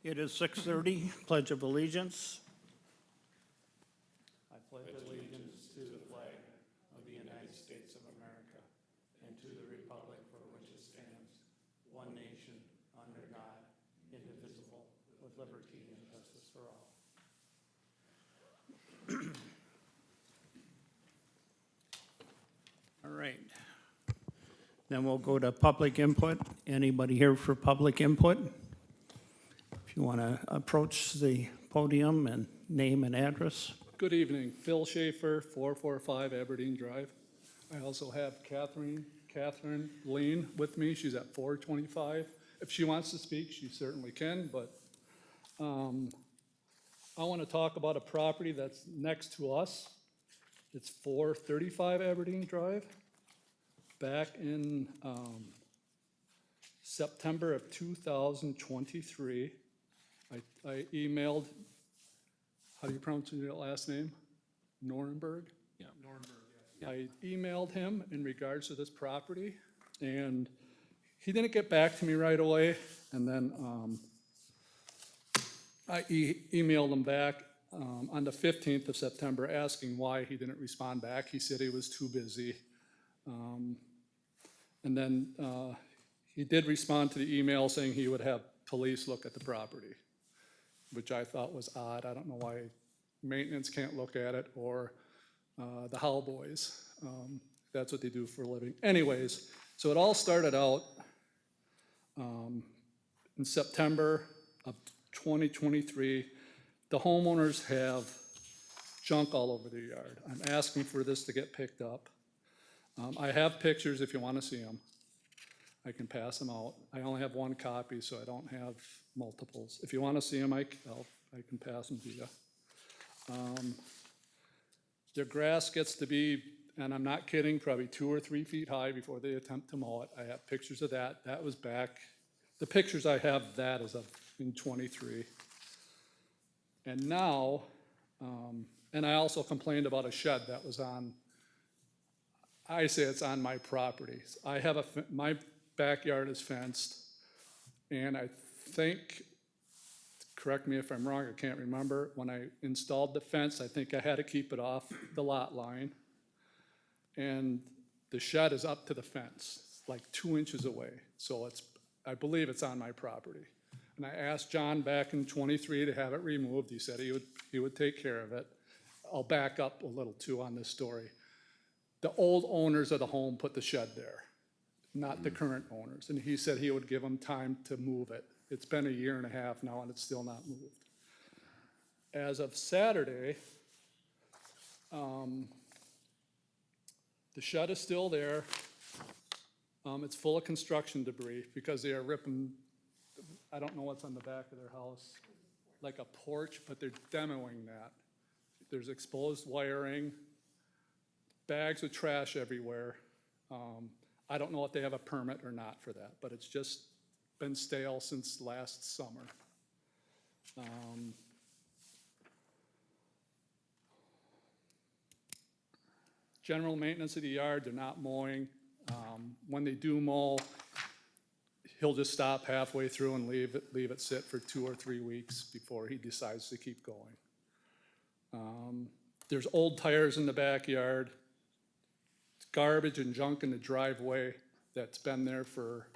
It is 6:30, Pledge of Allegiance. I pledge allegiance to the flag of the United States of America and to the republic for which it stands, one nation, under God, indivisible, with liberty and justice for all. All right. Then we'll go to public input. Anybody here for public input? If you want to approach the podium and name and address. Good evening, Phil Schaefer, 445 Aberdeen Drive. I also have Catherine Lean with me, she's at 425. If she wants to speak, she certainly can, but I want to talk about a property that's next to us. It's 435 Aberdeen Drive. Back in September of 2023, I emailed, how do you pronounce your last name? Norenberg? Yeah. Yeah. I emailed him in regards to this property, and he didn't get back to me right away. And then I emailed him back on the 15th of September asking why he didn't respond back. He said he was too busy. And then he did respond to the email saying he would have police look at the property, which I thought was odd. I don't know why maintenance can't look at it, or the Howell boys. That's what they do for a living. Anyways, so it all started out in September of 2023. The homeowners have junk all over their yard. I'm asking for this to get picked up. I have pictures if you want to see them. I can pass them out. I only have one copy, so I don't have multiples. If you want to see them, I can pass them to you. Their grass gets to be, and I'm not kidding, probably 2 or 3 feet high before they attempt to mow it. I have pictures of that. That was back, the pictures I have, that is of in 23. And now, and I also complained about a shed that was on, I say it's on my property. I have my backyard is fenced, and I think, correct me if I'm wrong, I can't remember, when I installed the fence, I think I had to keep it off the lot line. And the shed is up to the fence, like 2 inches away. So I believe it's on my property. And I asked John back in 23 to have it removed. He said he would take care of it. I'll back up a little too on this story. The old owners of the home put the shed there, not the current owners. And he said he would give them time to move it. It's been 1.5 years now, and it's still not moved. As of Saturday, the shed is still there. It's full of construction debris because they are ripping, I don't know what's on the back of their house, like a porch, but they're demoing that. There's exposed wiring, bags of trash everywhere. I don't know if they have a permit or not for that, but it's just been stale since last summer. General maintenance of the yard, they're not mowing. When they do mow, he'll just stop halfway through and leave it sit for 2 or 3 weeks before he decides to keep going. There's old tires in the backyard, garbage and junk in the driveway that's been there for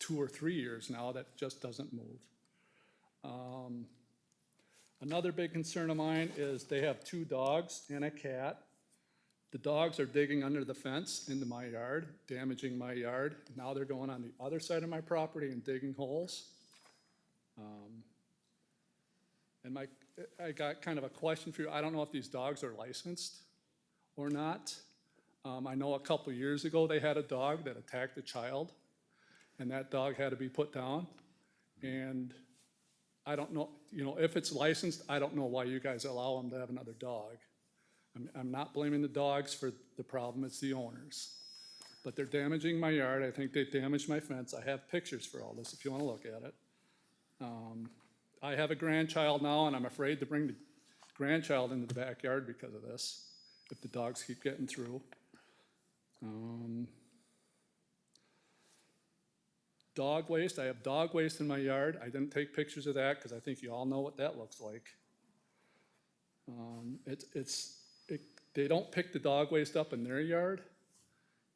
2 or 3 years now that just doesn't move. Another big concern of mine is they have 2 dogs and a cat. The dogs are digging under the fence into my yard, damaging my yard. Now they're going on the other side of my property and digging holes. And I got kind of a question for you. I don't know if these dogs are licensed or not. I know a couple years ago they had a dog that attacked a child, and that dog had to be put down. And I don't know, if it's licensed, I don't know why you guys allow them to have another dog. I'm not blaming the dogs for the problem, it's the owners. But they're damaging my yard. I think they damaged my fence. I have pictures for all this if you want to look at it. I have a grandchild now, and I'm afraid to bring the grandchild into the backyard because of this, if the dogs keep getting through. Dog waste, I have dog waste in my yard. I didn't take pictures of that because I think you all know what that looks like. They don't pick the dog waste up in their yard,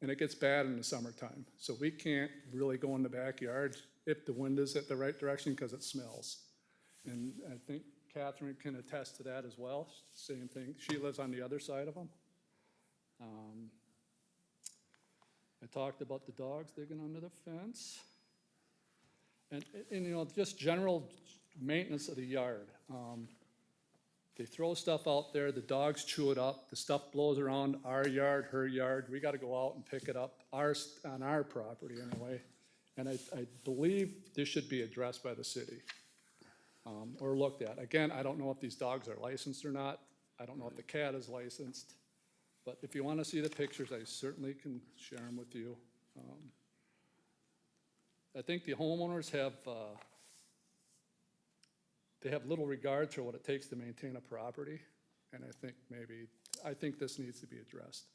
and it gets bad in the summertime. So we can't really go in the backyard if the wind is at the right direction because it smells. And I think Catherine can attest to that as well, same thing. She lives on the other side of them. I talked about the dogs digging under the fence. And you know, just general maintenance of the yard. They throw stuff out there, the dogs chew it up, the stuff blows around our yard, her yard. We gotta go out and pick it up, on our property anyway. And I believe this should be addressed by the city, or looked at. Again, I don't know if these dogs are licensed or not. I don't know if the cat is licensed. But if you wanna see the pictures, I certainly can share them with you. I think the homeowners have, they have little regard for what it takes to maintain a property, and I think this needs to be addressed.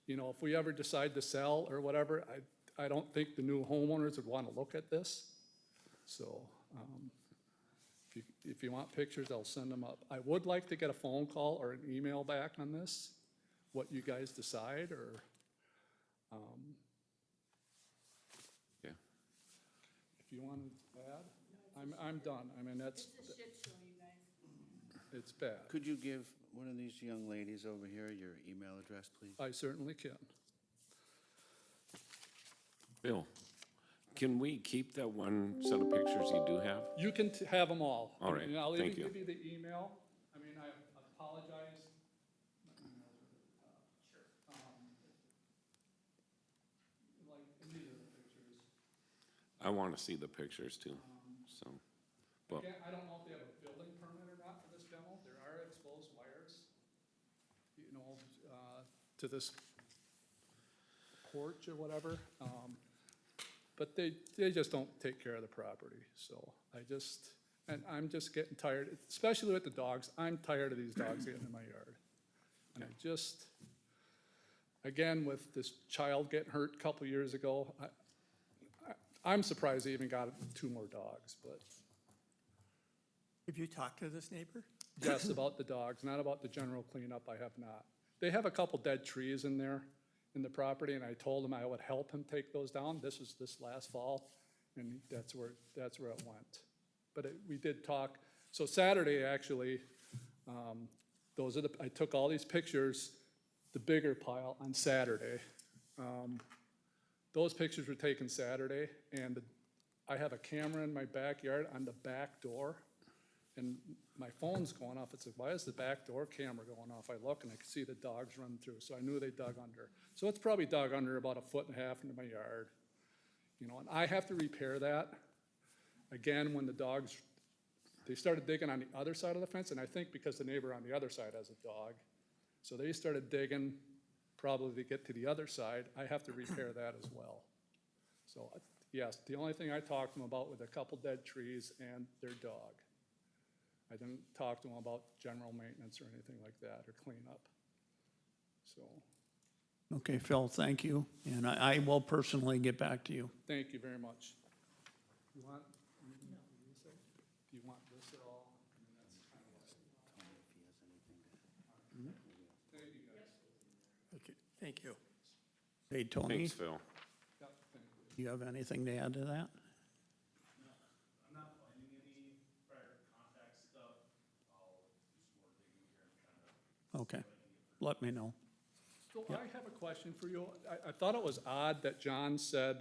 You know, if we ever decide to sell or whatever, I don't think the new homeowners would wanna look at this. So, if you want pictures, I'll send them up. I would like to get a phone call or an email back on this, what you guys decide, or, Yeah. if you want to add, I'm done. I mean, It's a shit show, you guys. it's bad. Could you give one of these young ladies over here your email address, please? I certainly can. Bill, can we keep that one set of pictures you do have? You can have them all. All right, And I'll thank even you. give you the email. I mean, I apologize. Like, these are the pictures. I want to see the pictures too, so. Well, Again, I don't know if they have a building permit or not for this demo. There are exposed wires, you know, to this porch or whatever. But they just don't take care of the property, so I'm just getting tired, especially with the dogs. I'm tired of these dogs getting in my yard. And again, with this child getting hurt a couple years ago, I'm surprised they even got 2 more dogs, but Have you talked to this neighbor? yes, about the dogs, not about the general cleanup, I have not. They have a couple dead trees in there, in the property, and I told him I would help him take those down. This was this last fall, and that's where it went. But we did talk, so Saturday, actually, I took all these pictures, the bigger pile on Saturday. Those pictures were taken Saturday, and I have a camera in my backyard on the back door, and my phone's going off. It's like, why is the back door camera going off? I look and I can see the dogs run through, so I knew they dug under. So it's probably dug under about 1.5 feet into my yard. You know, and I have to repair that. Again, when the dogs, they started digging on the other side of the fence, and I think because the neighbor on the other side has a dog. So they started digging probably to get to the other side. I have to repair that as well. So, yes, the only thing I talked to them about were a couple dead trees and their dog. I didn't talk to them about general maintenance or anything like that, or cleanup. So, Okay, Phil, thank you, and I will personally get back to you. thank you very much. You want, anything else you say? Do you want this at all? I mean, that's kind of like- Thank you, guys. Okay, thank you. Hey, Tony, thanks, Phil. Yep, thank you. do you have anything to add to that? I'm not finding any prior contact stuff. I'll do some more digging here and kind of. Okay, let me know. So I have a question for you. I thought it was odd that John said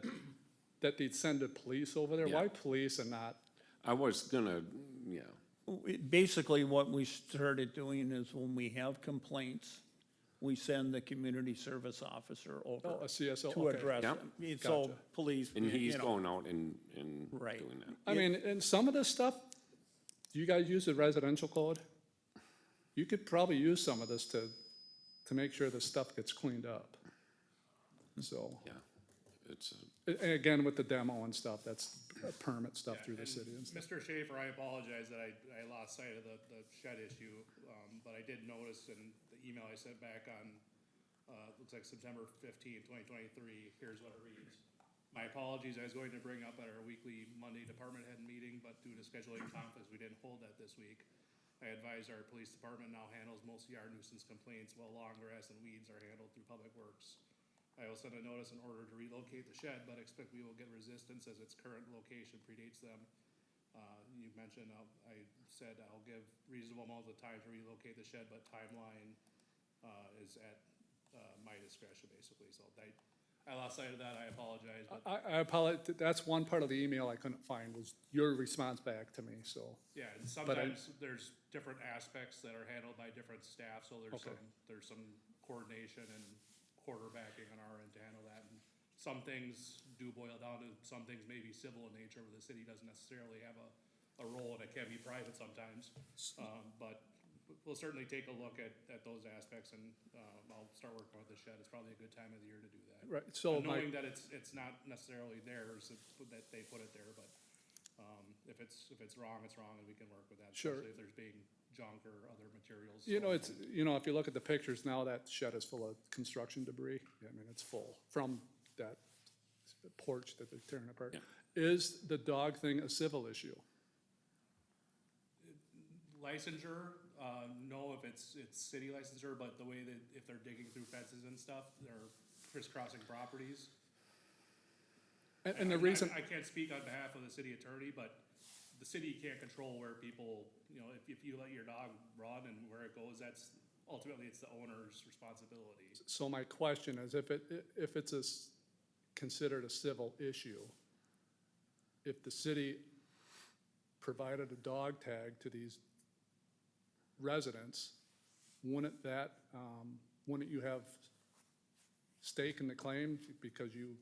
that they'd send the police over there. Yeah. Why police and not? I was gonna, yeah, Basically, what we started doing is when we have complaints, we send the community service officer Oh, over a CSO, to okay. address Yep. them. So Gotcha. police, and you he's know, going out and Right. doing that. I mean, and some of this stuff, do you guys use the residential code? You could probably use some of this to make sure this stuff gets cleaned up. So, Yeah, it's, and again, with the demo and stuff, that's permit stuff through the city and stuff. Mr. Schaefer, I apologize that I lost sight of the shed issue, but I did notice in the email I sent back on, looks like September 15, 2023, here's what it reads. My apologies, I was going to bring up at our weekly Monday department head meeting, but due to scheduling conflicts, we didn't hold that this week. I advise our police department now handles most yard nuisance complaints, while lawn, grass, and weeds are handled through Public Works. I will send a notice in order to relocate the shed, but expect we will get resistance as its current location predates them. You mentioned, I said I'll give reasonable amounts of time to relocate the shed, but timeline, is at, my discretion, basically, so I lost sight of that, I apologize, but, I apologize, that's one part of the email I couldn't find, was your response back to me, so. yeah, and sometimes there's different aspects that are handled by different staff, so Okay. there's some coordination and quarterbacking on our end to handle that. And some things do boil down to, some things may be civil in nature, where the city doesn't necessarily have a role, and it can be private sometimes. But we'll certainly take a look at those aspects, and, I'll start working with the shed. It's probably a good time of the year to do that. Right, so my, Knowing that it's not necessarily theirs, that they put it there, but, if it's wrong, it's wrong, and we can work with that. Sure. Especially if there's being junk or other materials. you know, it's, you know, if you look at the pictures now, that shed is full of construction debris. I mean, it's full from that porch that they're tearing apart. Is the dog thing a civil issue? Licensure, no, if it's city licensure, but the way that, if they're digging through fences and stuff, they're crisscrossing properties. And the reason, I can't speak on behalf of the city attorney, but the city can't control where people, you know, if you let your dog run and where it goes, that's, ultimately, it's the owner's responsibility. so my question is, if it's considered a civil issue, if the city provided a dog tag to these residents, wouldn't you have stake in the claim because you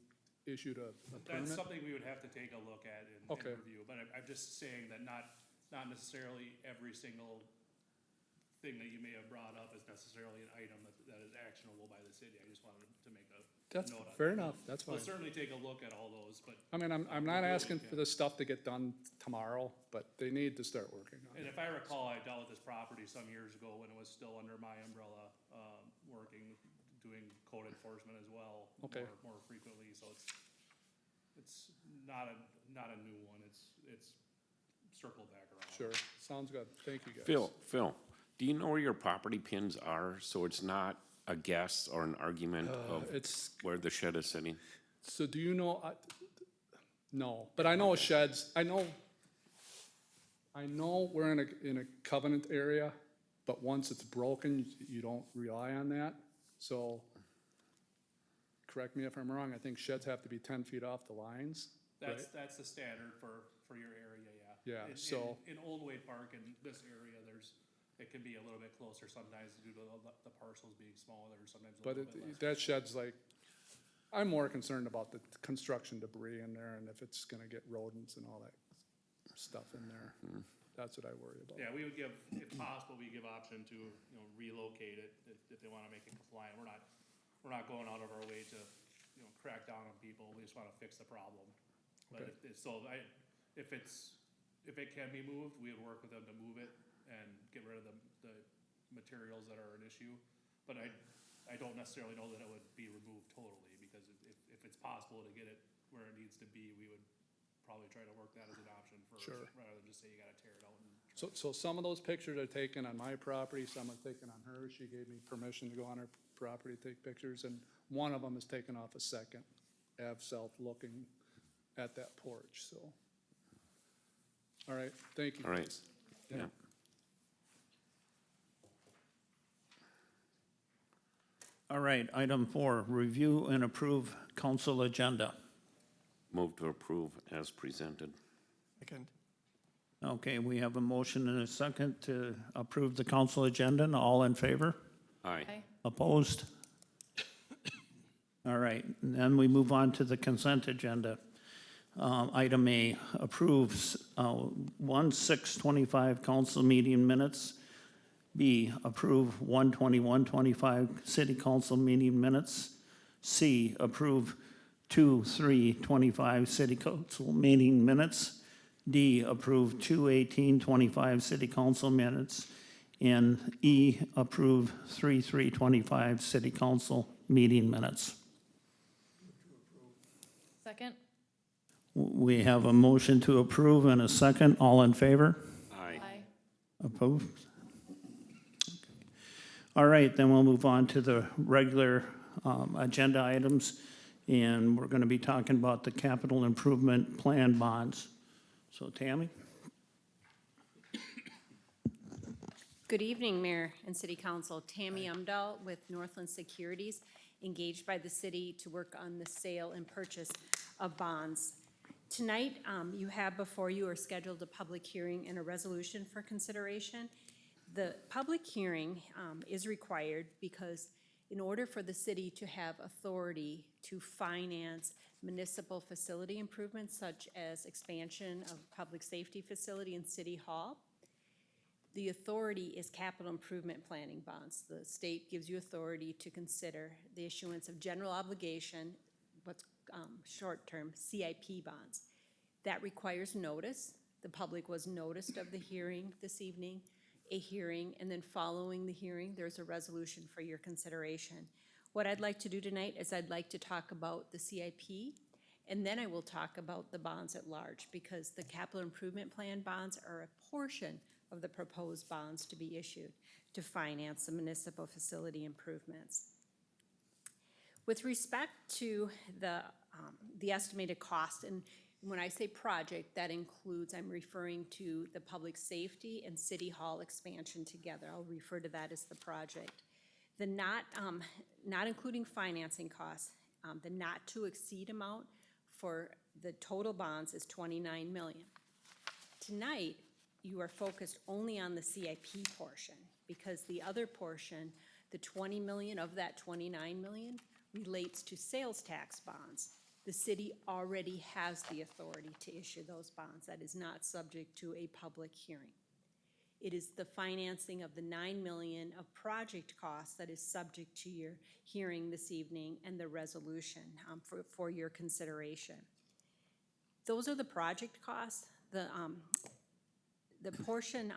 issued a That's permit? something we would have to take a look at and Okay. review, but I'm just saying that not necessarily every single thing that you may have brought up is necessarily an item that is actionable by the city. I just wanted to make a That's note on fair that. enough, that's fine. We'll certainly take a look at all those, but, I mean, I'm not asking for this stuff to get done tomorrow, but they need to start working on and it. if I recall, I dealt with this property some years ago when it was still under my umbrella, working, doing code enforcement as well. Okay. More frequently, so it's not a new one, it's circled back around. Sure, sounds good, thank you guys. Phil, do you know where your property pins are, so it's not a guess or an argument of It's, where the shed is sitting? so do you know, no, but I know sheds, I know we're in a covenant area, but once it's broken, you don't rely on that, so correct me if I'm wrong, I think sheds have to be 10 feet off the lines, right? That's the standard for your area, yeah. Yeah, In- so- In Old Wade Park in this area, it can be a little bit closer sometimes due to the parcels being smaller, sometimes a But little bit less. that shed's like, I'm more concerned about the construction debris in there and if it's gonna get rodents and all that stuff in there. That's what I worry about. Yeah, we would give, if possible, we give option to, you know, relocate it if they wanna make it compliant. We're not going out of our way to, you know, crack down on people. We just wanna fix the problem. But Okay. if it can be moved, we would work with them to move it and get rid of the materials that are an issue. But I don't necessarily know that it would be removed totally, because if it's possible to get it where it needs to be, we would probably try to work that as an option first, Sure. rather than just say you gotta tear it out and. So some of those pictures are taken on my property, some are taken on hers. She gave me permission to go on her property to take pictures, and one of them is taken off a Second Ave South looking at that porch, so. All right, thank you. All right. guys. Yeah. All right, item 4, review and approve council agenda. Move to approve as presented. Okay, we have a motion and a second to approve the council agenda, and all in favor? Aye. Opposed? All right, and then we move on to the consent agenda. Item A, approves 1/6/25 council meeting minutes. B, approve 1/21/25 city council meeting minutes. C, approve 2/3/25 city council meeting minutes. D, approve 2/18/25 city council minutes. And E, approve 3/3/25 city council meeting minutes. Second? We have a motion to approve and a second. All in favor? Aye. Aye. Opposed? All right, then we'll move on to the regular agenda items, and we're going to be talking about the capital improvement plan bonds. So Tammy? Good evening, Mayor and City Council. Tammy Umdahl with Northland Securities, engaged by the city to work on the sale and purchase of bonds. Tonight, you have before you are scheduled a public hearing and a resolution for consideration. The public hearing is required because in order for the city to have authority to finance municipal facility improvements such as expansion of public safety facility in City Hall, the authority is capital improvement planning bonds. The state gives you authority to consider the issuance of general obligation, what's short-term CIP bonds. That requires notice. The public was noticed of the hearing this evening, a hearing, and then following the hearing, there's a resolution for your consideration. What I'd like to do tonight is I'd like to talk about the CIP, and then I will talk about the bonds at large, because the capital improvement plan bonds are a portion of the proposed bonds to be issued to finance the municipal facility improvements. With respect to the estimated cost, and when I say project, that includes, I'm referring to the public safety and City Hall expansion together. I'll refer to that as the project. The not including financing costs, the not to exceed amount for the total bonds is $29 million. Tonight, you are focused only on the CIP portion, because the other portion, the $20 million of that $29 million, relates to sales tax bonds. The city already has the authority to issue those bonds. That is not subject to a public hearing. It is the financing of the $9 million of project costs that is subject to your hearing this evening and the resolution for your consideration. Those are the project costs. The portion,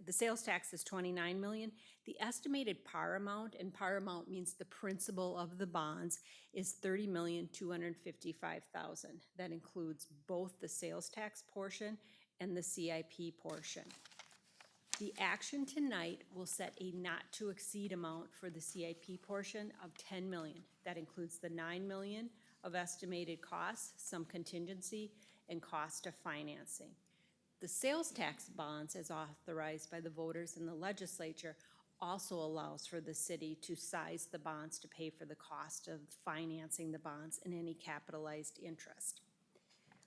the sales tax is $29 million. The estimated par amount, and par amount means the principal of the bonds, is $30,255,000. That includes both the sales tax portion and the CIP portion. The action tonight will set a not to exceed amount for the CIP portion of $10 million. That includes the $9 million of estimated costs, some contingency, and cost of financing. The sales tax bonds, as authorized by the voters in the legislature, also allows for the city to size the bonds to pay for the cost of financing the bonds and any capitalized interest.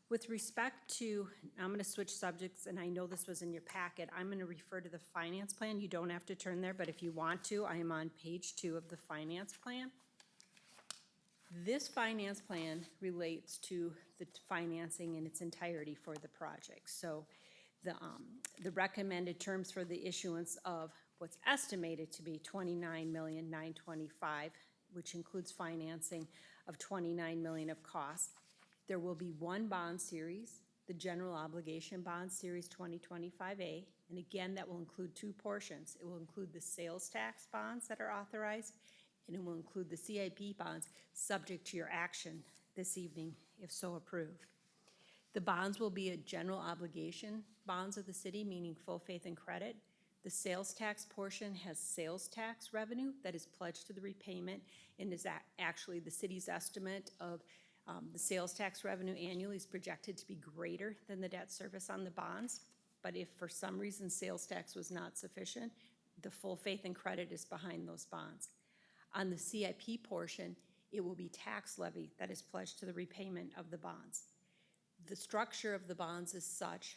With respect to, I'm going to switch subjects, and I know this was in your packet. I'm going to refer to the finance plan. You don't have to turn there, but if you want to, I am on page 2 of the finance plan. This finance plan relates to the financing in its entirety for the project. So the recommended terms for the issuance of what's estimated to be $29,925,000, which includes financing of $29 million of costs. There will be one bond series, the General Obligation Bond Series 2025A, and again, that will include two portions. It will include the sales tax bonds that are authorized, and it will include the CIP bonds, subject to your action this evening, if so approved. The bonds will be a general obligation bonds of the city, meaning full faith and credit. The sales tax portion has sales tax revenue that is pledged to the repayment, and is actually the city's estimate of the sales tax revenue annually is projected to be greater than the debt service on the bonds. But if for some reason sales tax was not sufficient, the full faith and credit is behind those bonds. On the CIP portion, it will be tax levy that is pledged to the repayment of the bonds. The structure of the bonds is such,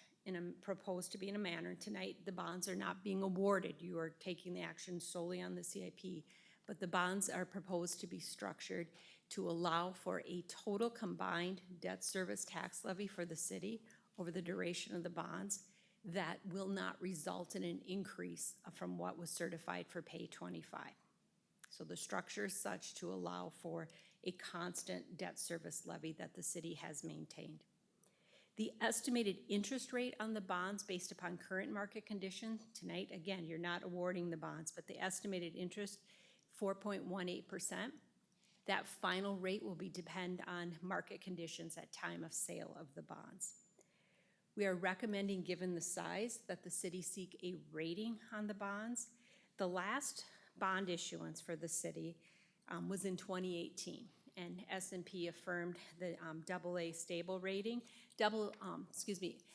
proposed to be in a manner, tonight the bonds are not being awarded. You are taking the action solely on the CIP, but the bonds are proposed to be structured to allow for a total combined debt service tax levy for the city over the duration of the bonds that will not result in an increase from what was certified for pay 25. So the structure is such to allow for a constant debt service levy that the city has maintained. The estimated interest rate on the bonds based upon current market conditions, tonight, again, you're not awarding the bonds, but the estimated interest, 4.18%. That final rate will depend on market conditions at time of sale of the bonds. We are recommending, given the size, that the city seek a rating on the bonds. The last bond issuance for the city was in 2018, and S&P affirmed the AA stable rating.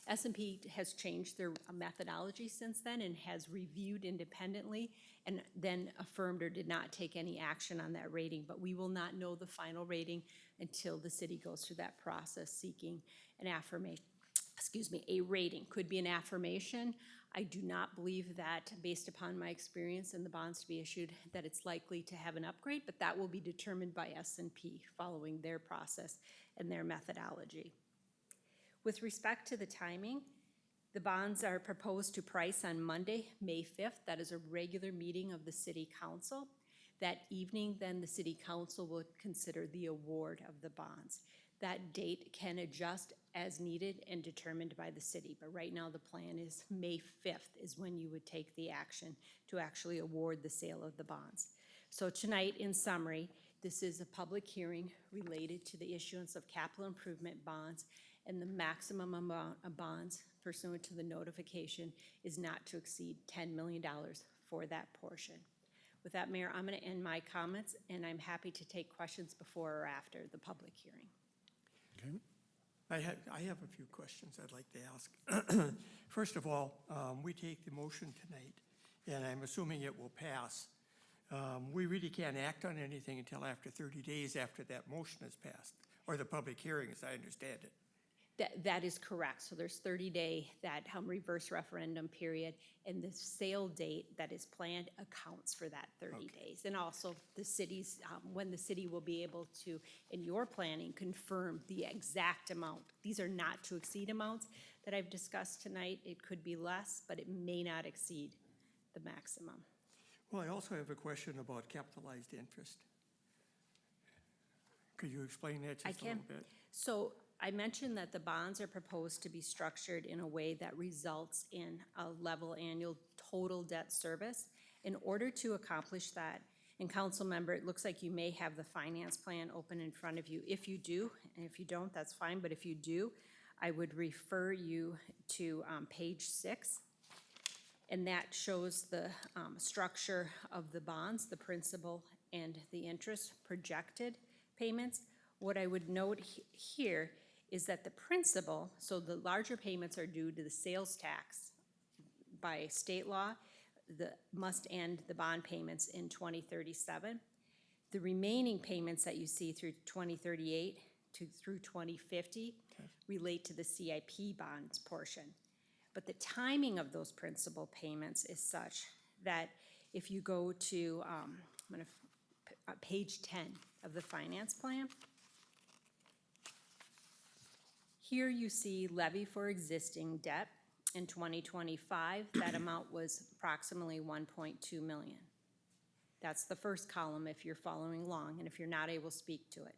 S&P has changed their methodology since then and has reviewed independently and then affirmed or did not take any action on that rating, but we will not know the final rating until the city goes through that process seeking an affirmation. A rating. Could be an affirmation. I do not believe that, based upon my experience in the bonds to be issued, that it's likely to have an upgrade, but that will be determined by S&P following their process and their methodology. With respect to the timing, the bonds are proposed to price on Monday, May 5th. That is a regular meeting of the City Council. That evening, then, the City Council will consider the award of the bonds. That date can adjust as needed and determined by the city, but right now the plan is May 5th is when you would take the action to actually award the sale of the bonds. So tonight, in summary, this is a public hearing related to the issuance of capital improvement bonds, and the maximum amount of bonds pursuant to the notification is not to exceed $10 million for that portion. With that, Mayor, I'm going to end my comments, and I'm happy to take questions before or after the public hearing. I have a few questions I'd like to ask. First of all, we take the motion tonight, and I'm assuming it will pass. We really can't act on anything until after 30 days after that motion is passed, or the public hearing, as I understand it. That is correct. So there's 30-day that reverse referendum period, and the sale date that is planned accounts for that 30 days. And also the city's, when the city will be able to, in your planning, confirm the exact amount. These are not to exceed amounts that I've discussed tonight. It could be less, but it may not exceed the maximum. Well, I also have a question about capitalized interest. Could you explain that just a little bit? So I mentioned that the bonds are proposed to be structured in a way that results in a level annual total debt service. In order to accomplish that, and council member, it looks like you may have the finance plan open in front of you. If you do, and if you don't, that's fine, but if you do, I would refer you to page 6. And that shows the structure of the bonds, the principal and the interest projected payments. What I would note here is that the principal, so the larger payments are due to the sales tax by state law, must end the bond payments in 2037. The remaining payments that you see through 2038 through 2050 relate to the CIP bonds portion. But the timing of those principal payments is such that if you go to page 10 of the finance plan, here you see levy for existing debt in 2025. That amount was approximately $1.2 million. That's the first column if you're following along, and if you're not, I will speak to it.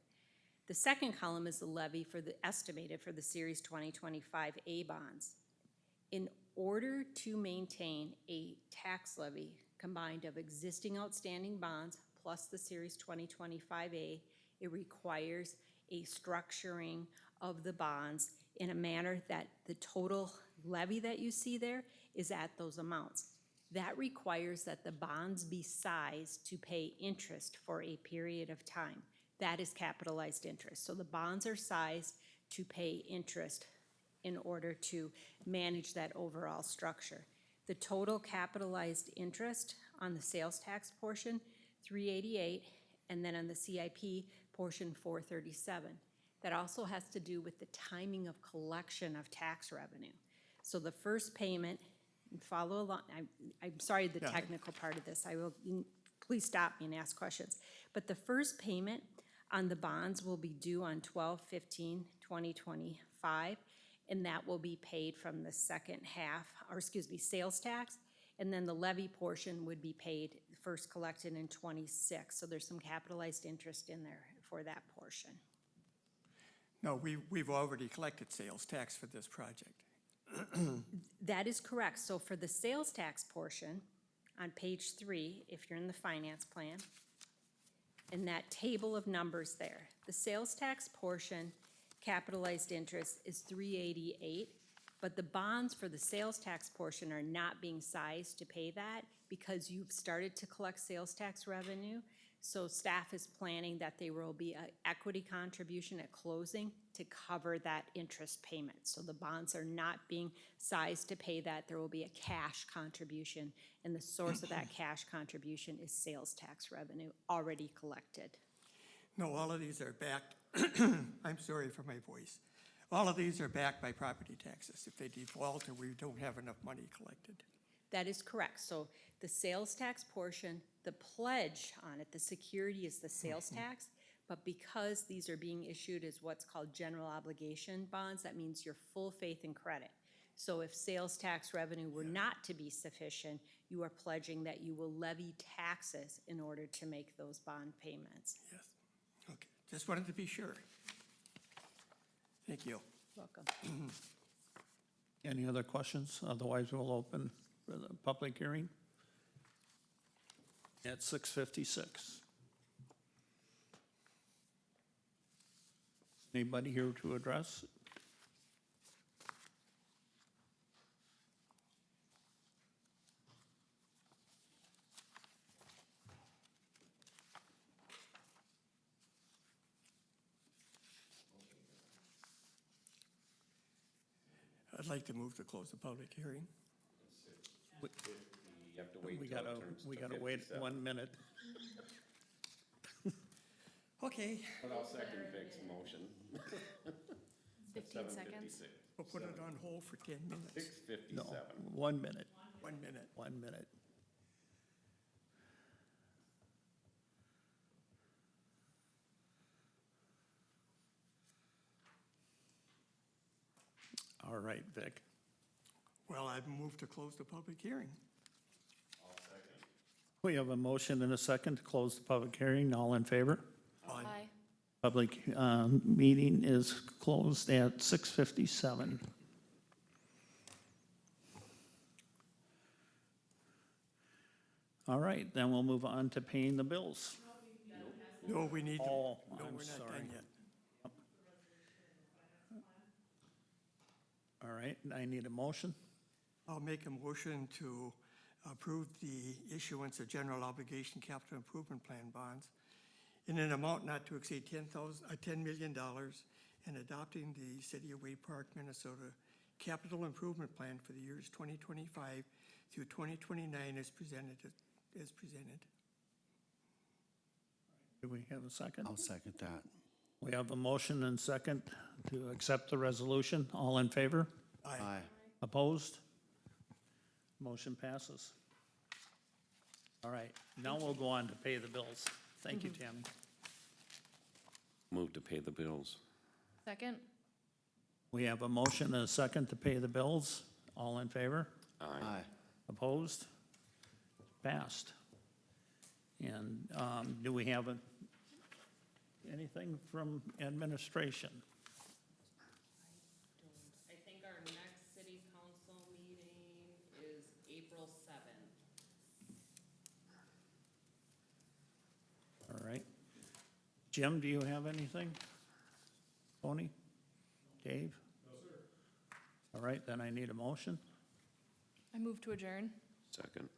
The second column is the levy for the estimated for the Series 2025 A bonds. In order to maintain a tax levy combined of existing outstanding bonds plus the Series 2025 A, it requires a structuring of the bonds in a manner that the total levy that you see there is at those amounts. That requires that the bonds be sized to pay interest for a period of time. That is capitalized interest. So the bonds are sized to pay interest in order to manage that overall structure. The total capitalized interest on the sales tax portion, $388, and then on the CIP portion, $437. That also has to do with the timing of collection of tax revenue. So the first payment, and follow along, I'm sorry the technical part of this, please stop me and ask questions. But the first payment on the bonds will be due on 12/15/2025, and that will be paid from the second half, sales tax, and then the levy portion would be paid first collected in 26. So there's some capitalized interest in there for that portion. No, we've already collected sales tax for this project. That is correct. So for the sales tax portion, on page 3, if you're in the finance plan, in that table of numbers there. The sales tax portion, capitalized interest is 388, but the bonds for the sales tax portion are not being sized to pay that because you've started to collect sales tax revenue. So staff is planning that there will be an equity contribution at closing to cover that interest payment. So the bonds are not being sized to pay that. There will be a cash contribution, and the source of that cash contribution is sales tax revenue already collected. No, all of these are backed, I'm sorry for my voice. All of these are backed by property taxes. If they default or we don't have enough money collected. That is correct. So the sales tax portion, the pledge on it, the security is the sales tax, but because these are being issued as what's called general obligation bonds, that means your full faith and credit. So if sales tax revenue were not to be sufficient, you are pledging that you will levy taxes in order to make those bond payments. Yes, okay, just wanted to be sure. Thank you. Welcome. Any other questions? Otherwise, we'll open for the public hearing at 6:56. Anybody here to address? I'd like to move to close the public hearing. You have to wait We till gotta, it turns we to gotta wait 57. 1 minute. Okay, But I'll second Vic's motion. 15 seconds. 7:56. we'll put it on hold for 10 minutes. 6:57. No, 1 minute, 1 minute. 1 minute. All right, Vic. Well, I've moved to close the public hearing. We have a motion and a second to close the public hearing. All in favor? Aye. Public meeting is closed at 6:57. All right, then we'll move on to paying the bills. No, we need to, Oh, no, I'm we're not sorry. done yet. All right, I need a motion. I'll make a motion to approve the issuance of general obligation capital improvement plan bonds in an amount not to exceed $10 million and adopting the City of Wade Park, Minnesota capital improvement plan for the years 2025 through 2029 as presented. Do we have a second? I'll second that. We have a motion and second to accept the resolution. All in favor? Aye. Opposed? Motion passes. All right, now we'll go on to pay the bills. Thank you, Tammy. Move to pay the bills. Second? We have a motion and a second to pay the bills. All in favor? Aye. Opposed? Passed. And do we have anything from administration? I think our next city council meeting is April 7th. All right. Jim, do you have anything? Tony? Dave? No, sir. All right, then I need a motion. I move to adjourn. Second.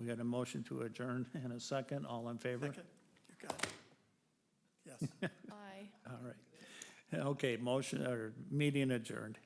We got a motion to adjourn and a second. All in favor? Second, you got it. Yes. Aye. All right. Okay, motion, or meeting adjourned.